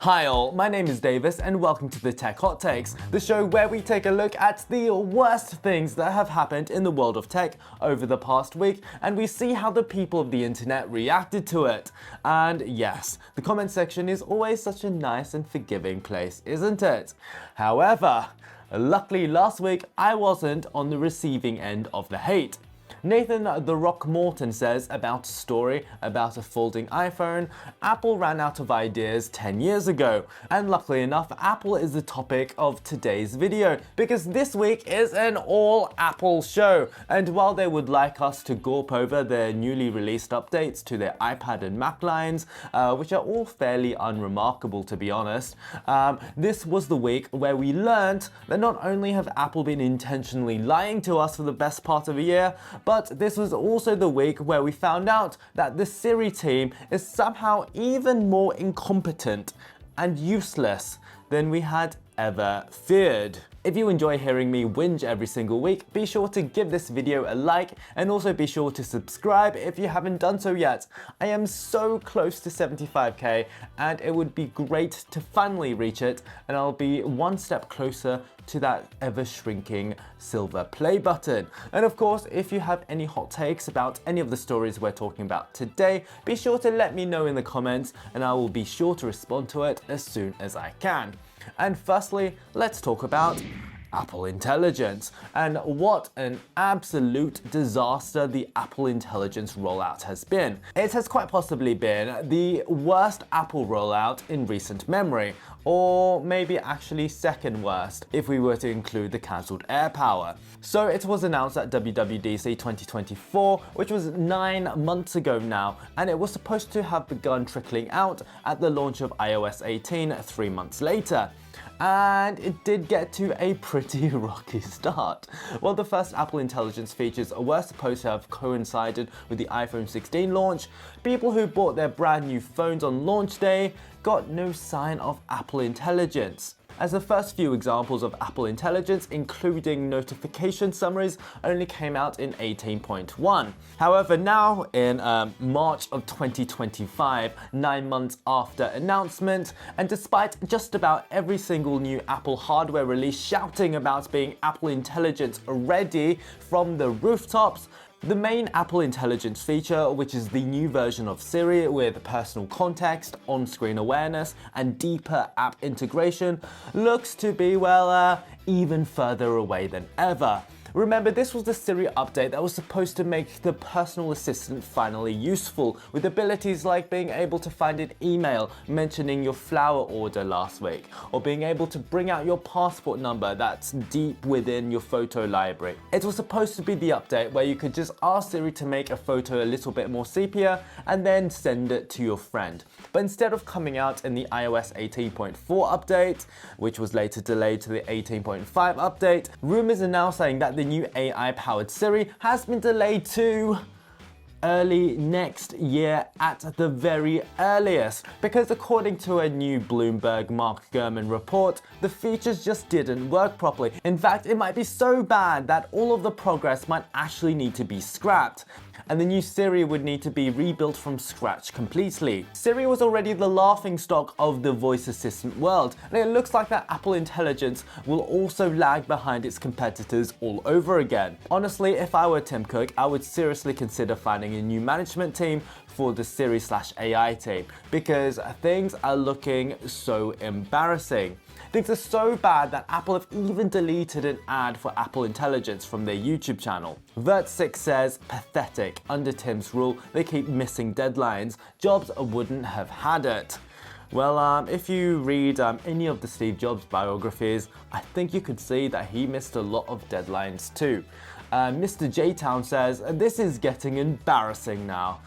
Hi all, my name is Davis and welcome to the Tech Hot Takes, the show where we take a look at the worst things that have happened in the world of tech over the past week and we see how the people of the internet reacted to it. And yes, the comment section is always such a nice and forgiving place, isn't it? However, luckily last week I wasn't on the receiving end of the hate. Nathan The Rock Morton says about a story about a folding iPhone, Apple ran out of ideas 10 years ago. And luckily enough, Apple is the topic of today's video because this week is an all Apple show. And while they would like us to gawp over their newly released updates to their iPad and Mac lines, which are all fairly unremarkable to be honest, this was the week where we learned that not only have Apple been intentionally lying to us for the best part of a year, but this was also the week where we found out that the Siri team is somehow even more incompetent and useless than we had ever feared. If you enjoy hearing me whinge every single week, be sure to give this video a like and also be sure to subscribe if you haven't done so yet. I am so close to 75k and it would be great to finally reach it, and I'll be one step closer to that ever shrinking silver play button. And of course, if you have any hot takes about any of the stories we're talking about today, be sure to let me know in the comments and I will be sure to respond to it as soon as I can. And firstly, let's talk about Apple Intelligence and what an absolute disaster the Apple Intelligence rollout has been. It has quite possibly been the worst Apple rollout in recent memory, or maybe actually second worst if we were to include the cancelled AirPower. So it was announced at WWDC 2024, which was 9 months ago now, and it was supposed to have begun trickling out at the launch of iOS 18 3 months later. And it did get to a pretty rocky start. While the first Apple Intelligence features were supposed to have coincided with the iPhone 16 launch, people who bought their brand new phones on launch day got no sign of Apple Intelligence, as the first few examples of Apple Intelligence, including notification summaries, only came out in 18.1. However, now in March of 2025, 9 months after announcement, and despite just about every single new Apple hardware release shouting about being Apple Intelligence ready from the rooftops, the main Apple Intelligence feature, which is the new version of Siri with personal context, on-screen awareness, and deeper app integration, looks to be, well, even further away than ever. Remember, this was the Siri update that was supposed to make the personal assistant finally useful, with abilities like being able to find an email mentioning your flower order last week, or being able to bring out your passport number that's deep within your photo library. It was supposed to be the update where you could just ask Siri to make a photo a little bit more sepia and then send it to your friend. But instead of coming out in the iOS 18.4 update, which was later delayed to the 18.5 update, rumors are now saying that the new AI-powered Siri has been delayed to early next year at the very earliest, because according to a new Bloomberg Mark Gurman report, the features just didn't work properly. In fact, it might be so bad that all of the progress might actually need to be scrapped, and the new Siri would need to be rebuilt from scratch completely. Siri was already the laughingstock of the voice assistant world, and it looks like that Apple Intelligence will also lag behind its competitors all over again. Honestly, if I were Tim Cook, I would seriously consider finding a new management team for the Siri/AI team, because things are looking so embarrassing. Things are so bad that Apple have even deleted an ad for Apple Intelligence from their YouTube channel. Vert6 says, pathetic, under Tim's rule, they keep missing deadlines. Jobs wouldn't have had it. Well, if you read any of the Steve Jobs biographies, I think you could see that he missed a lot of deadlines too. Mr. J-Town says, this is getting embarrassing now.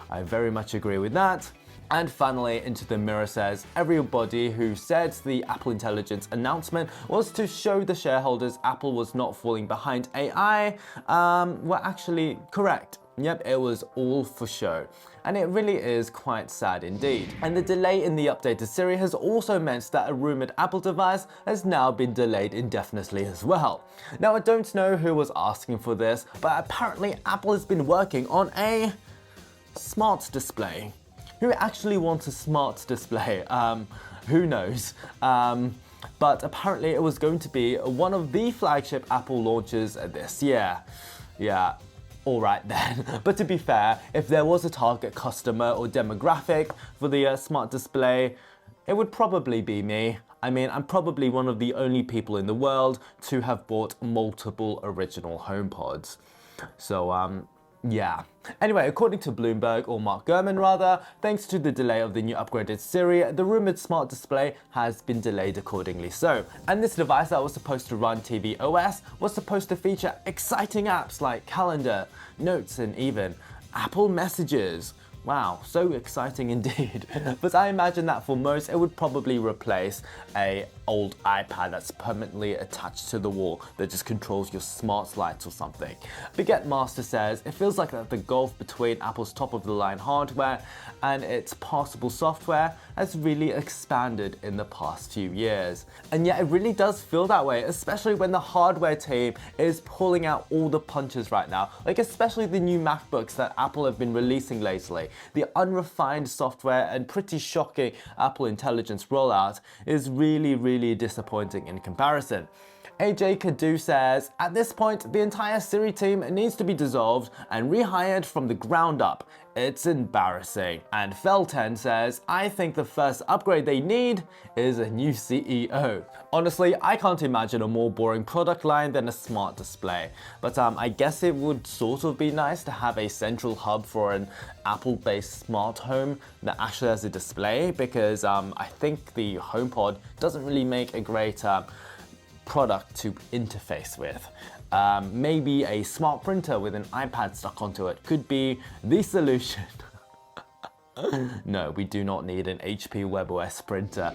I very much agree with that. And finally, Into the Mirror says, everybody who said the Apple Intelligence announcement was to show the shareholders Apple was not falling behind AI, were actually correct. Yep, it was all for show. And it really is quite sad indeed. And the delay in the update to Siri has also meant that a rumored Apple device has now been delayed indefinitely as well. Now, I don't know who was asking for this, but apparently Apple has been working on a smart display. who actually wants a smart display? Who knows? But apparently it was going to be one of the flagship Apple launches this year. Yeah. Alright then, but to be fair, if there was a target customer or demographic for the smart display, it would probably be me. I mean, I'm probably one of the only people in the world to have bought multiple original HomePods. So, yeah. Anyway, according to Bloomberg, or Mark Gurman rather, thanks to the delay of the new upgraded Siri, the rumored smart display has been delayed accordingly so. And this device that was supposed to run tvOS was supposed to feature exciting apps like Calendar, Notes, and even Apple Messages. Wow, so exciting indeed. But I imagine that for most, it would probably replace an old iPad that's permanently attached to the wall that just controls your smart lights or something. Baguette Master says, it feels like that the gulf between Apple's top-of-the-line hardware and its passable software has really expanded in the past few years. And yet it really does feel that way, especially when the hardware team is pulling out all the punches right now, like especially the new MacBooks that Apple have been releasing lately. The unrefined software and pretty shocking Apple Intelligence rollout is really disappointing in comparison. AJ Kadu says, at this point, the entire Siri team needs to be dissolved and rehired from the ground up. It's embarrassing. And Fel10 says, I think the first upgrade they need is a new CEO. Honestly, I can't imagine a more boring product line than a smart display. But I guess it would sort of be nice to have a central hub for an Apple-based smart home that actually has a display, because I think the HomePod doesn't really make a great product to interface with. Maybe a smart printer with an iPad stuck onto it could be the solution. No, we do not need an HP WebOS printer.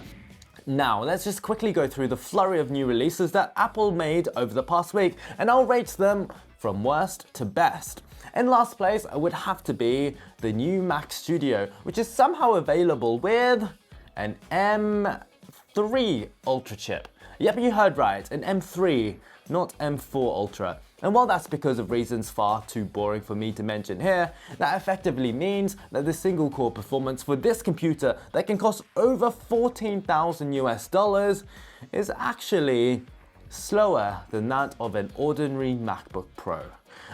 Now, let's just quickly go through the flurry of new releases that Apple made over the past week, and I'll rate them from worst to best. In last place, it would have to be the new Mac Studio, which is somehow available with an M3 Ultra chip. Yep, you heard right, an M3, not M4 Ultra. And while that's because of reasons far too boring for me to mention here, that effectively means that the single core performance for this computer that can cost over $14,000 US is actually slower than that of an ordinary MacBook Pro.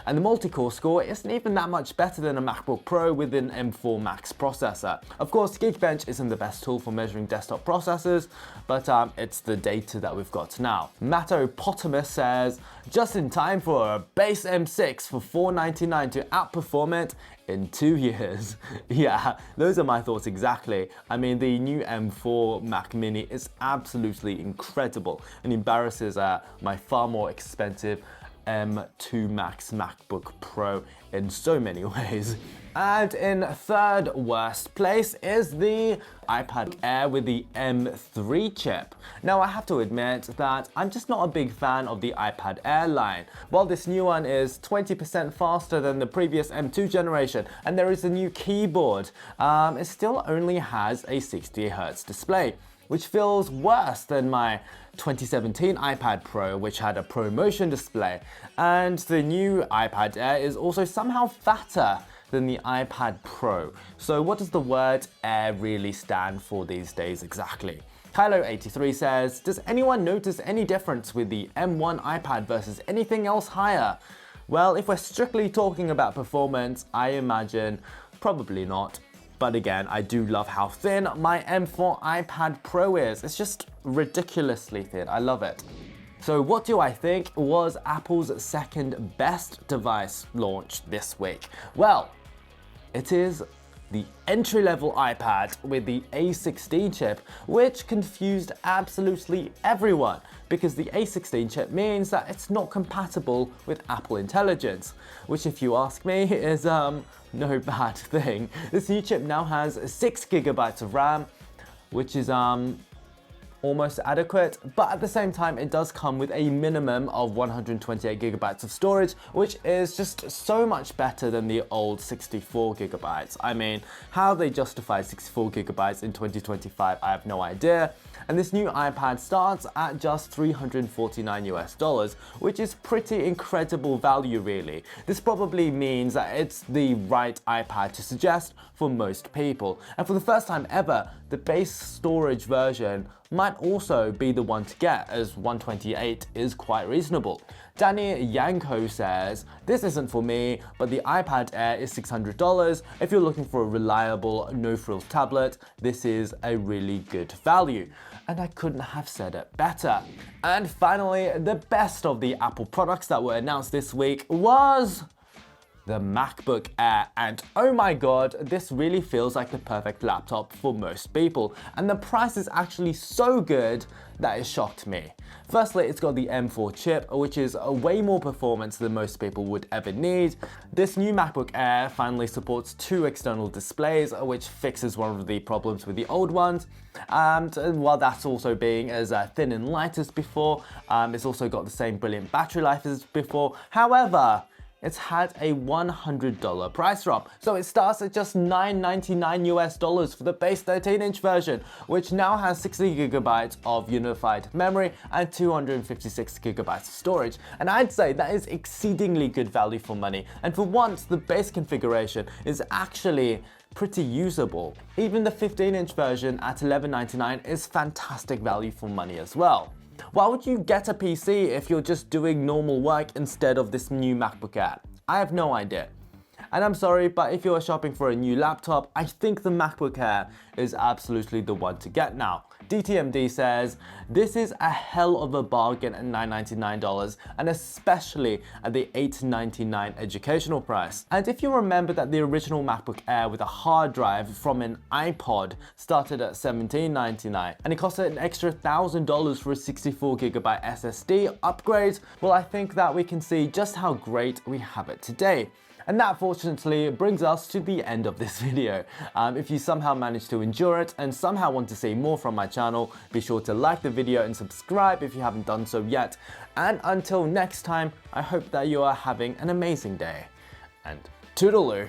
And the multi-core score isn't even that much better than a MacBook Pro with an M4 Max processor. Of course, Geekbench isn't the best tool for measuring desktop processors, but it's the data that we've got now. Matopotamus says, just in time for a base M6 for $499 to outperform it in 2 years. Yeah, those are my thoughts exactly. I mean, the new M4 Mac Mini is absolutely incredible and embarrasses my far more expensive M2 Max MacBook Pro in so many ways. And in third worst place is the iPad Air with the M3 chip. Now I have to admit that I'm just not a big fan of the iPad Air line. While this new one is 20% faster than the previous M2 generation and there is a new keyboard, it still only has a 60Hz display, which feels worse than my 2017 iPad Pro, which had a ProMotion display. And the new iPad Air is also somehow fatter than the iPad Pro. So what does the word Air really stand for these days exactly? Kylo83 says, does anyone notice any difference with the M1 iPad versus anything else higher? Well, if we're strictly talking about performance, I imagine probably not. But again, I do love how thin my M4 iPad Pro is. It's just ridiculously thin. I love it. So what do I think was Apple's second best device launch this week? Well, it is the entry-level iPad with the A16 chip, which confused absolutely everyone because the A16 chip means that it's not compatible with Apple Intelligence, which if you ask me is no bad thing. This new chip now has 6 GB of RAM, which is almost adequate, but at the same time it does come with a minimum of 128 gigabytes of storage, which is just so much better than the old 64 gigabytes. I mean, how they justify 64 gigabytes in 2025, I have no idea. And this new iPad starts at just $349 US, which is pretty incredible value really. This probably means that it's the right iPad to suggest for most people. And for the first time ever, the base storage version might also be the one to get, as 128 is quite reasonable. Danny Yanko says, "This isn't for me, but the iPad Air is $600. If you're looking for a reliable, no-frills tablet, this is a really good value." And I couldn't have said it better. And finally, the best of the Apple products that were announced this week was the MacBook Air, and oh my god, this really feels like the perfect laptop for most people, and the price is actually so good that it shocked me. Firstly, it's got the M4 chip, which is a way more performance than most people would ever need. This new MacBook Air finally supports 2 external displays, which fixes one of the problems with the old ones. And while that's also being as thin and light as before, it's also got the same brilliant battery life as before. However, it's had a $100 price drop. So it starts at just $999 US for the base 13-inch version, which now has 60 gigabytes of unified memory and 256 gigabytes of storage. And I'd say that is exceedingly good value for money. And for once, the base configuration is actually pretty usable. Even the 15-inch version at $1199 is fantastic value for money as well. Why would you get a PC if you're just doing normal work instead of this new MacBook Air? I have no idea. And I'm sorry, but if you're shopping for a new laptop, I think the MacBook Air is absolutely the one to get now. DTMD says, "This is a hell of a bargain at $999, and especially at the $899 educational price." And if you remember that the original MacBook Air with a hard drive from an iPod started at $1799, and it costed an extra $1,000 for a 64 gigabyte SSD upgrade, well, I think that we can see just how great we have it today. And that fortunately brings us to the end of this video. If you somehow managed to endure it and somehow want to see more from my channel, be sure to like the video and subscribe if you haven't done so yet. And until next time, I hope that you are having an amazing day. And toodaloo.